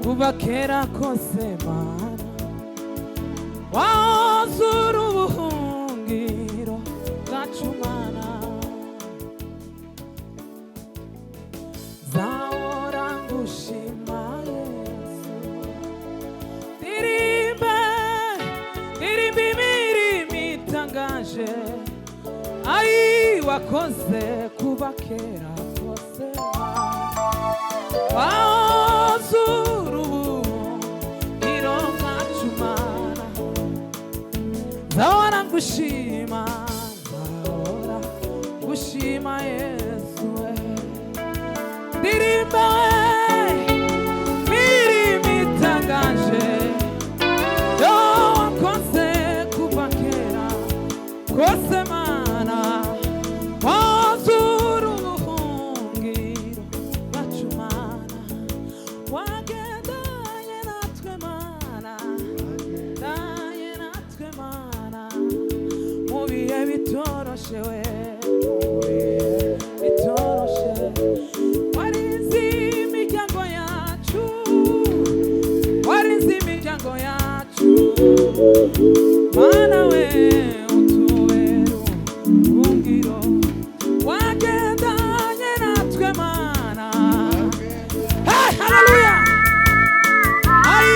Kubakera kose Mana wazura ubuhungiro bwacu Mana zahora ngushima Yesu ndirimbe imirimo itangaje ai wakoze kubakera kose Zahora ngushima, zahora ngushima Yesu ndirimba mirimo itangaje yo wakoze kuva kera kose Mana wazura ubuhungiro bwacu Mana wagendanye natwe Mana bitoroshe we bitoroshe warinzi imiryango yacu Mana we utubera ubuhungiro wagendanye natwe Mana hey haleluya ai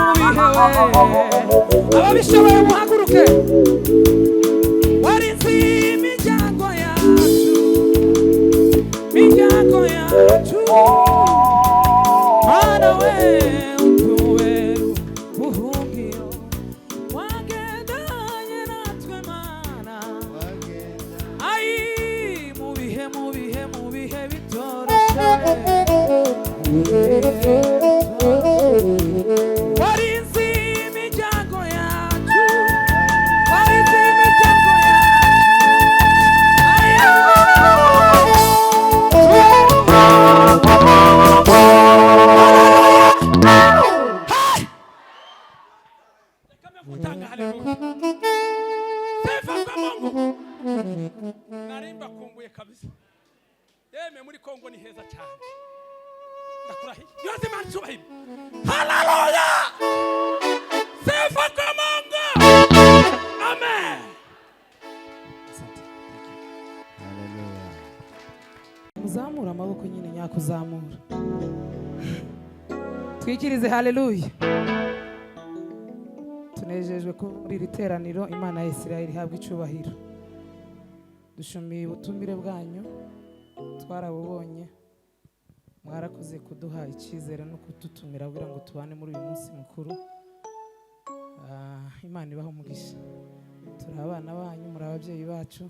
mu bihe we ababishoboye muhaguruke Mana we utubera ubuhungiro wagendanye natwe Mana ai mu bihe bitoroshe warinzi imiryango yacu narimba kumbuye kabisa yeme muri Kongo ni heza cyane ndakurahiye yoze mani cyubahiro haleluya sifa kwa Mungu amen haleluya muzamura amaboko nyine nyakuzamura twikirize haleluya tunejejwe kuri iri teraniro Imana ya Isirayeli habwa icubahiro dushumiye ubutumire bwanyu twarabubonye mwarakoze kuduha icyizere no kututumira kugira ngo tubane muri uyu munsi mukuru Imana ibaho umugisha turi abana banyu muri ababyeyi bacu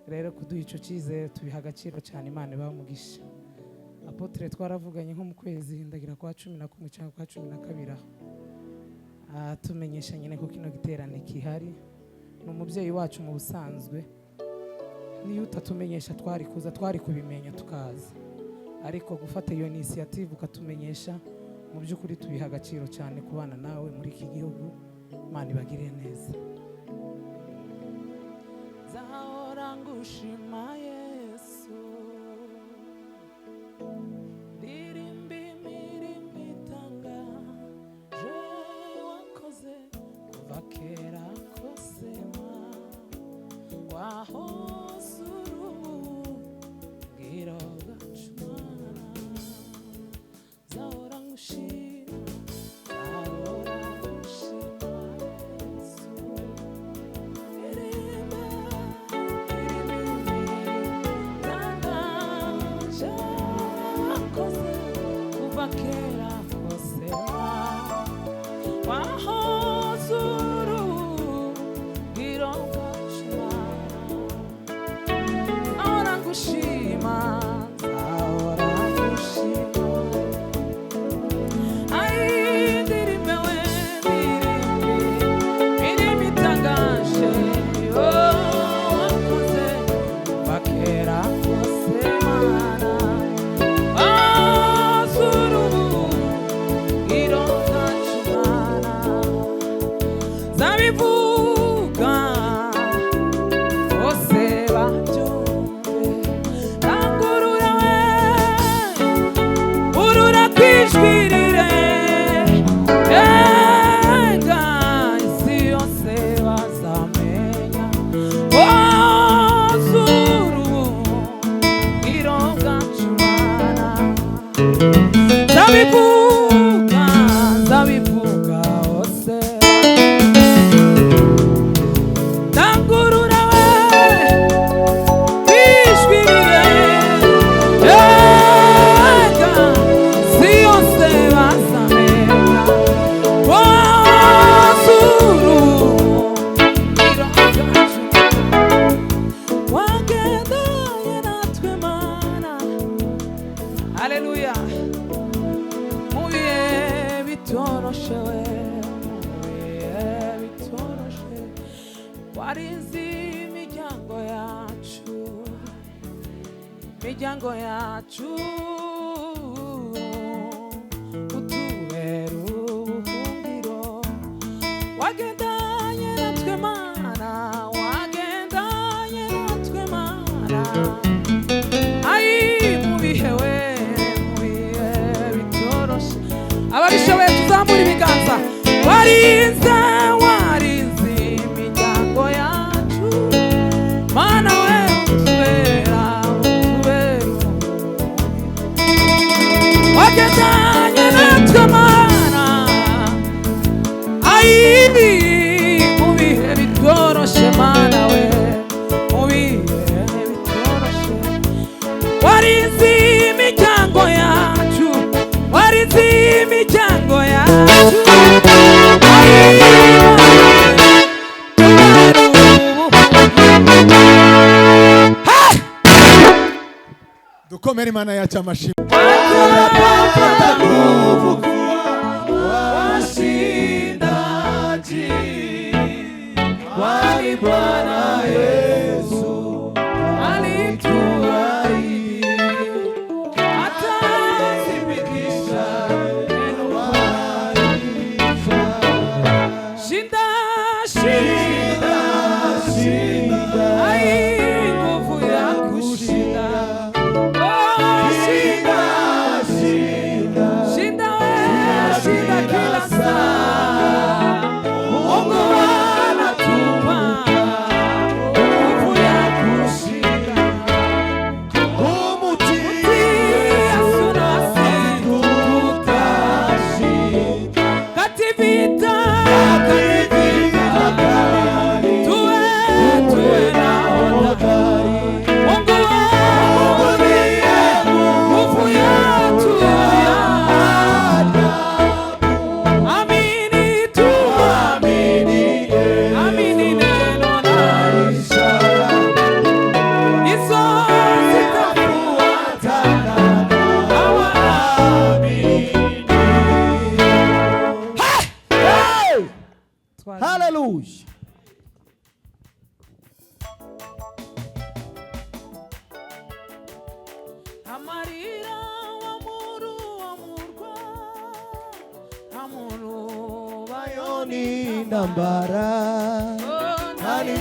rero kuduha ico cyizere tubiha agaciro cyane Imana ibaho umugisha Apotre twaravuganye nko mu kwezi ndagira kwa 11 cyangwa kwa 12 tumenyesha nyine ko kino giterane kihari n'umubyeyi wacu mu busanzwe niyo utatumenyesha twari kuza twari kubimenya tukaza ariko gufata iyo initiative ukatumenyesha mu by'ukuri tubiha agaciro cyane kubana nawe muri iki gihugu. Imana ibagiriye neza. Zahora ngushima Yesu, ndirimba imirimo itangaje wakoze kuva kera kose, wahoze urubwiro bwacu Mana. Zahora ngushima, zahora ngushima Yesu, ndirimba itangaje wakoze kuva kera kose, wahoze urubwiro bwacu Mana. Zahora ngushima, zahora ngushima. Ai ndirimbe we, imirimo itangaje wakoze kuva kera kose Mana. Wahoze urubwiro bwacu Mana. Zabivuga bose babyumve, rangurura we, urura kwijwirire, enga isi yose bazamenya, wahoze urubwiro bwacu Mana. Zabivuga, zabivuga bose, rangurura we, kwijwirire, enga isi yose bazamenya, wahoze urubwiro bwacu. Wagendanye natwe Mana, haleluya, mu bihe bitoroshe we, mu bihe bitoroshe, warinze imiryango yacu, imiryango yacu, utubera ubuhungiro. Wagendanye natwe Mana, wagendanye natwe Mana. Ai mu bihe we, mu bihe bitoroshe, ababishoboye tuzamura ibiganza. Warinze, warinze imiryango yacu Mana we, utubera, utubera. Wagendanye natwe Mana, ai mu bihe bitoroshe Mana we, mu bihe bitoroshe. Warinze imiryango yacu, warinze imiryango yacu. Dukomere Imana yacu amashimwe. Washindaji wali Bwana Yesu alituahidi atazibikisha neno maisha. Shinda, shinda, shinda, ai nguvu ya kushinda. Oh, shinda, shinda, shinda we, shinda kila saa. Mungu anatupa nguvu ya kushinda. Umutia sunasi tutashinda. Kativita, kativita, tuwe na hodari. Mungu ndiye nguvu yetu ya ajabu. Amini tu, amini neno na ishara, hizo zitafuatana na waamini. Hallelujah. Amarira ni intambara ntari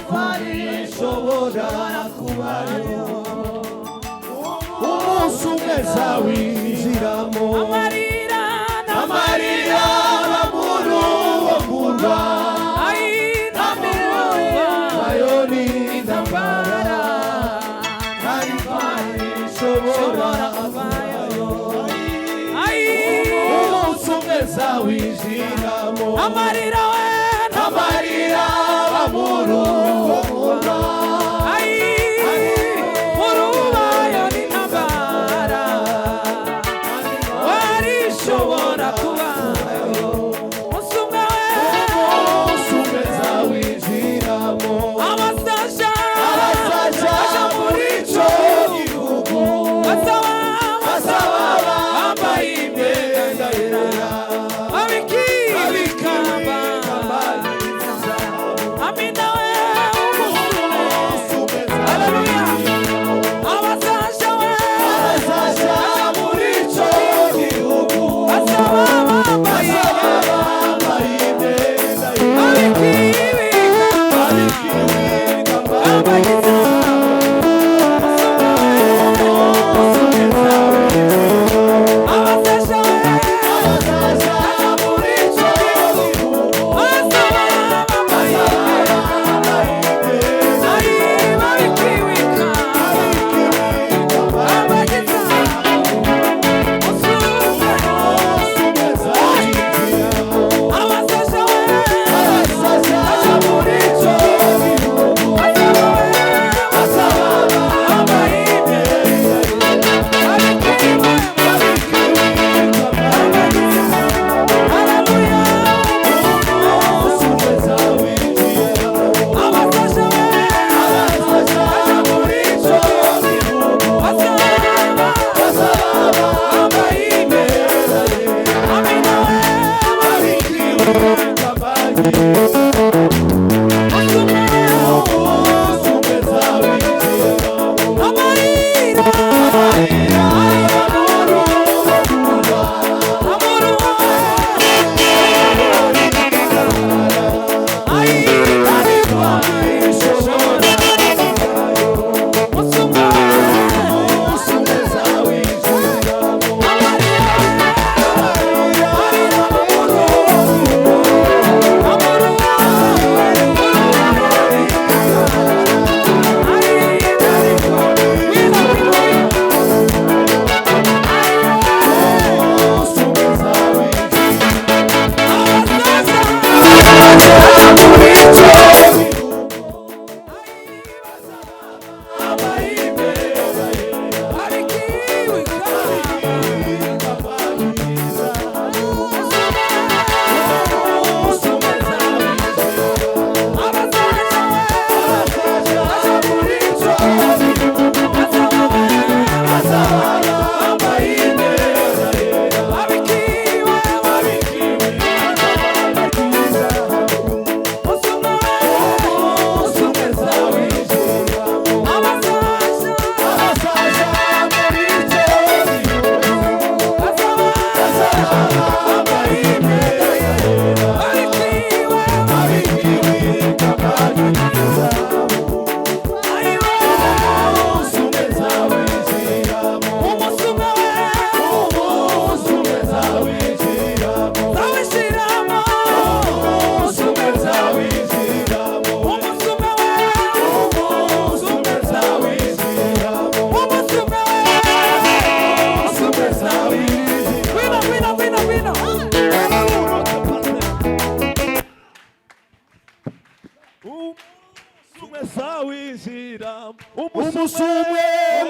ishobora kubayo umunsi umwe zawinjiramo amarira muri uwo murwa nayo ni intambara ntari ishobora kubayo umunsi umwe zawinjiramo amarira muri uwo murwa murubayo ni intambara warishobora kubayo umunsi umwe zawinjiramo abasaja muri ico gihugu basaba bambaye imyenda yera abikikamba amina we haleluya abasaja muri ico gihugu basaba bambaye imyenda abikikamba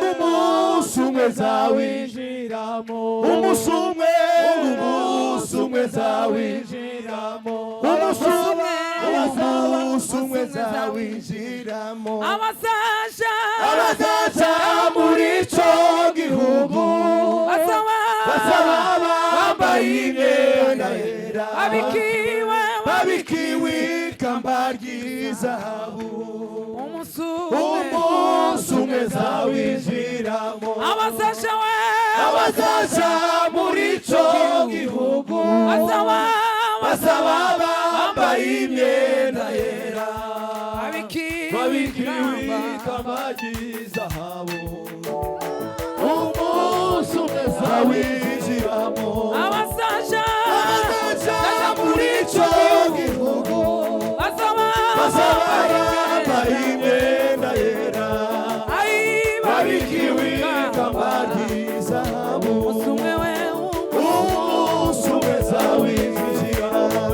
umusumwe zawinjiramo umusumwe zawinjiramo umusumwe zawinjiramo abasaja muri ico gihugu basaba bambaye imyenda yera babikiwe ikamba ry'izahabu umunsi umwe zawinjiramo abasaja muri ico gihugu basaba imyenda yera babikiriwe ikamba ry'izahabu umunsi umwe zawinjiramo abazaja muri ico gihugu bazaba bambaye imyenda yera babikiwe ikamba ry'izahabu umunsi umwe zawinjiramo.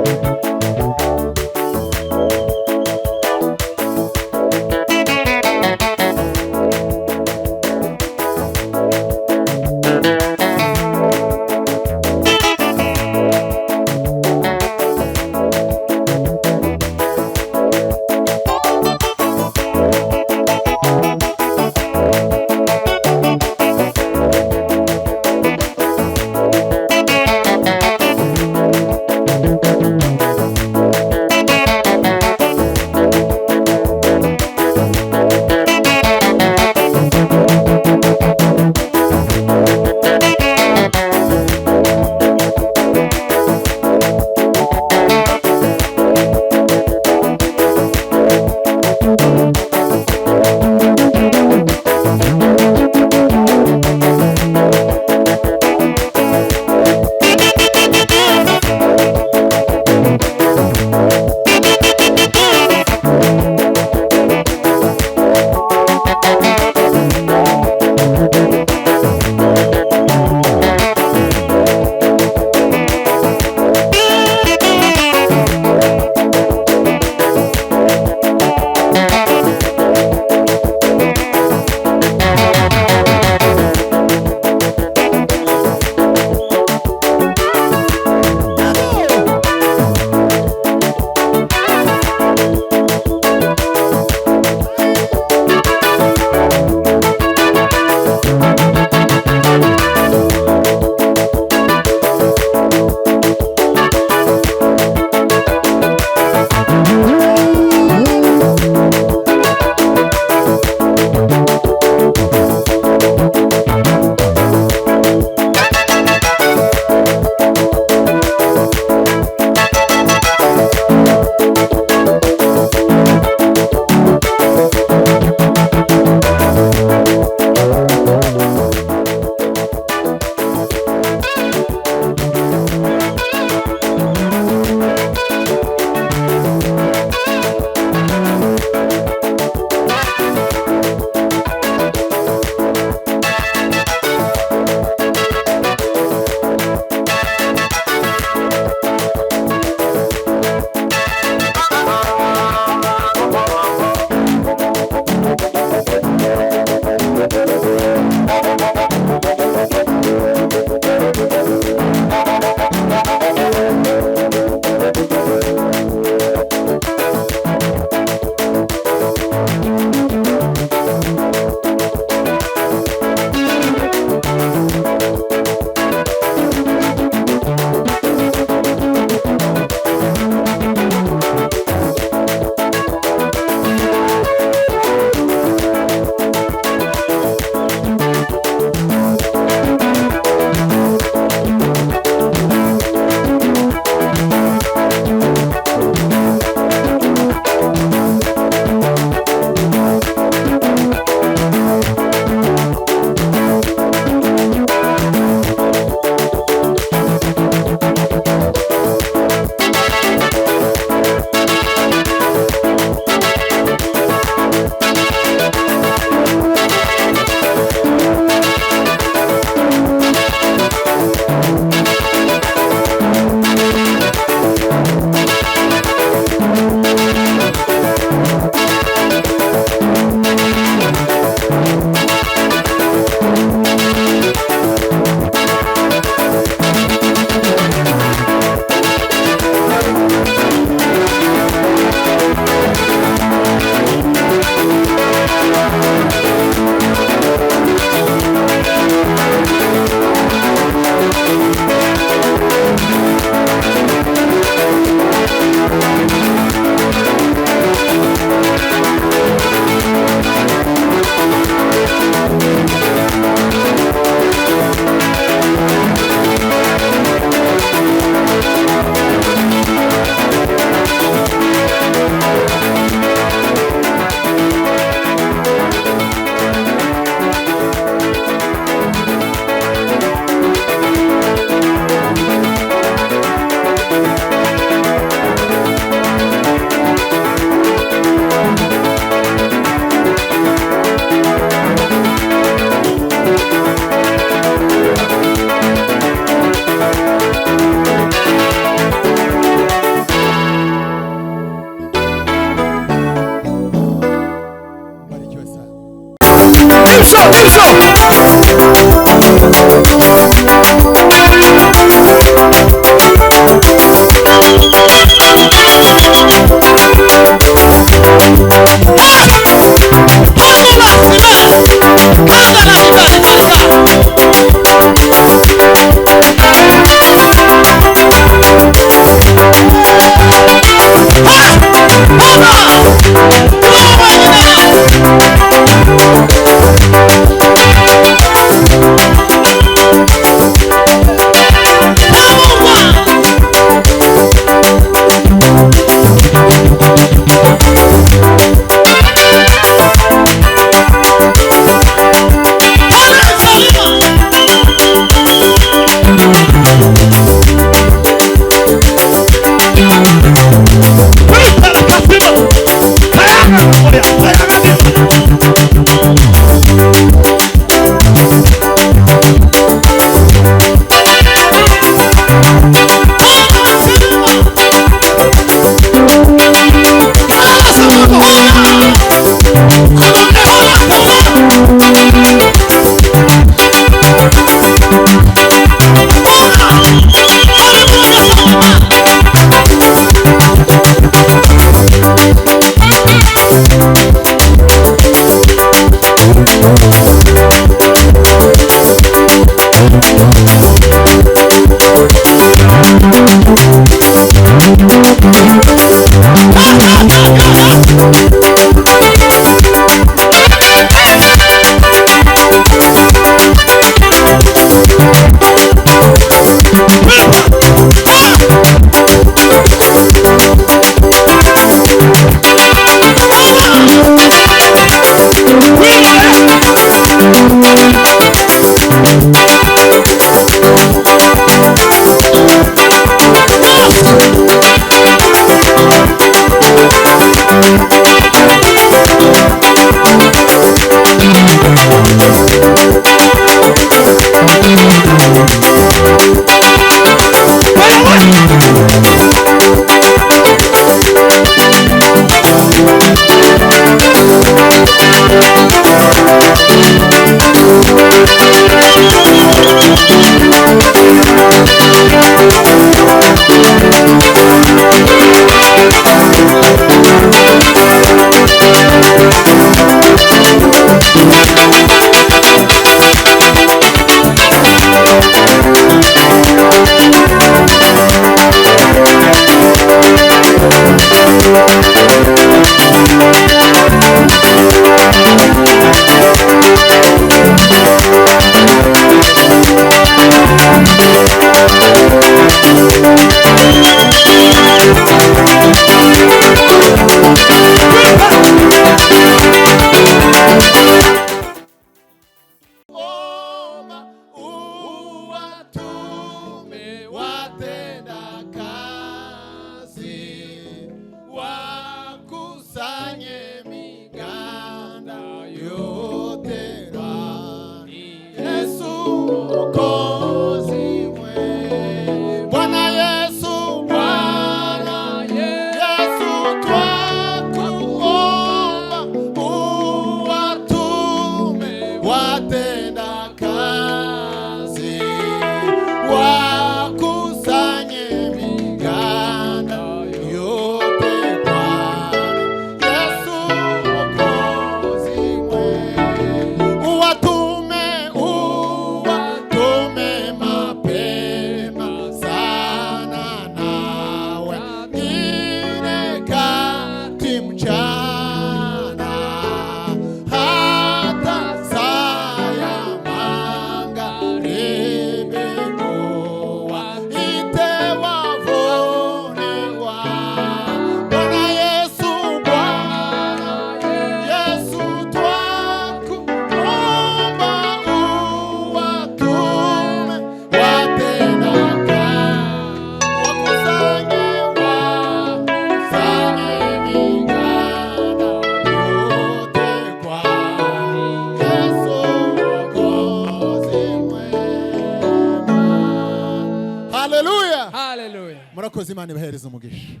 murakoze Imana ibahereze umugisha.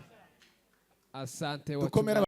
Asante. Dukomera